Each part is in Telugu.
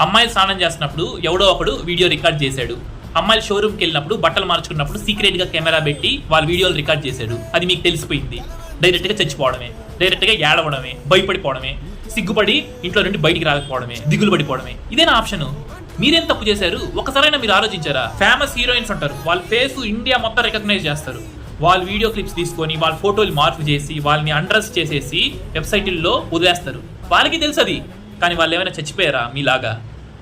అమ్మాయిలు స్నానం చేస్తున్నప్పుడు ఎవడో ఒకడు వీడియో రికార్డ్ చేశాడు. అమ్మాయిలు షోరూమ్కి వెళ్ళినప్పుడు బట్టలు మార్చుకున్నప్పుడు సీక్రెట్గా కెమెరా పెట్టి వాళ్ళ వీడియోలు రికార్డ్ చేశాడు. అది మీకు తెలిసిపోయింది. డైరెక్ట్గా చచ్చిపోవడమే, డైరెక్ట్గా ఏడవడమే, భయపడిపోవడమే, సిగ్గుపడి ఇంట్లో నుండి బయటికి రాకపోవడమే, దిగులు పడిపోవడమే. ఇదేనా ఆప్షన్? మీరేం తప్పు చేశారు? ఒకసారైనా మీరు ఆలోచించారా? ఫేమస్ హీరోయిన్స్ ఉంటారు, వాళ్ళ ఫేస్ ఇండియా మొత్తం రికగ్నైజ్ చేస్తారు. వాళ్ళ వీడియో క్లిప్స్ తీసుకొని వాళ్ళ ఫోటోలు మార్పు చేసి వాళ్ళని అండ్రెస్ చేసేసి వెబ్సైట్ల్లో వదిలేస్తారు. వాళ్ళకి తెలుసు అది. కానీ వాళ్ళు ఏమైనా చచ్చిపోయారా మీలాగా?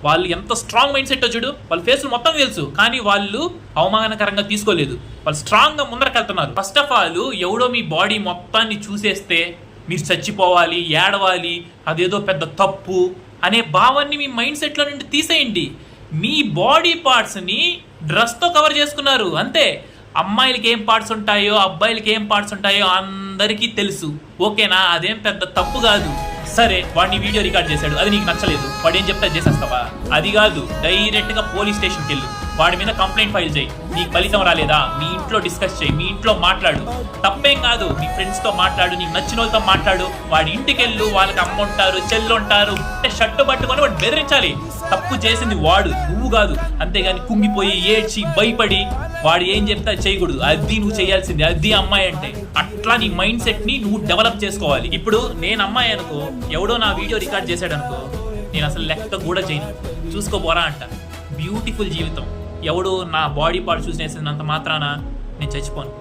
వాళ్ళు ఎంత స్ట్రాంగ్ మైండ్ సెట్ చూడు. వాళ్ళ ఫేస్లు మొత్తం తెలుసు, కానీ వాళ్ళు అవమానకరంగా తీసుకోలేదు. వాళ్ళు స్ట్రాంగ్గా ముందరకెళ్తున్నారు. ఫస్ట్ ఆఫ్ ఆల్ ఎవడో మీ బాడీ మొత్తాన్ని చూసేస్తే మీరు చచ్చిపోవాలి, ఏడవాలి, అదేదో పెద్ద తప్పు అనే భావాన్ని మీ మైండ్ సెట్లో నుండి తీసేయండి. మీ బాడీ పార్ట్స్ని డ్రెస్తో కవర్ చేసుకున్నారు అంతే. అమ్మాయిలకి ఏం పార్ట్స్ ఉంటాయో, అబ్బాయిలకి ఏం పార్ట్స్ ఉంటాయో అందరికీ తెలుసు. ఓకేనా? అదేం పెద్ద తప్పు కాదు. సరే, వాడిని వీడియో రికార్డ్ చేశాడు, అది నీకు నచ్చలేదు, వాడు ఏం చెప్తా చేసేస్తావా? అది కాదు, డైరెక్ట్గా పోలీస్ స్టేషన్కి వెళ్ళు, వాడి మీద కంప్లైంట్ ఫైల్ చేయి. నీకు ఫలితం రాలేదా మీ ఇంట్లో డిస్కస్ చేయి, మీ ఇంట్లో మాట్లాడు. తప్పేం కాదు, మీ ఫ్రెండ్స్తో మాట్లాడు, నీకు నచ్చిన వాళ్ళతో మాట్లాడు. వాడి ఇంటికి వెళ్ళు, వాళ్ళకి అమ్మ ఉంటారు, చెల్లు ఉంటారు, అంటే షర్టు పట్టుకొని వాడు బెదిరించాలి. తప్పు చేసింది వాడు, నువ్వు కాదు. అంతేగాని కుంగిపోయి ఏడ్చి భయపడి వాడు ఏం చెప్తా చేయకూడదు. అది నువ్వు చేయాల్సింది, అది అమ్మాయి అంటే. అట్లా నీ మైండ్ సెట్ ని నువ్వు డెవలప్ చేసుకోవాలి. ఇప్పుడు నేను అమ్మాయి అనుకో, ఎవడో నా వీడియో రికార్డ్ చేశాడు అనుకో, నేను అసలు లెక్క కూడా చేయను, చూసుకోపోరా అంట. బ్యూటిఫుల్ జీవితం. ఎవడో నా బాడీ పార్ట్ చూసినంత మాత్రాన నేను చచ్చిపోను.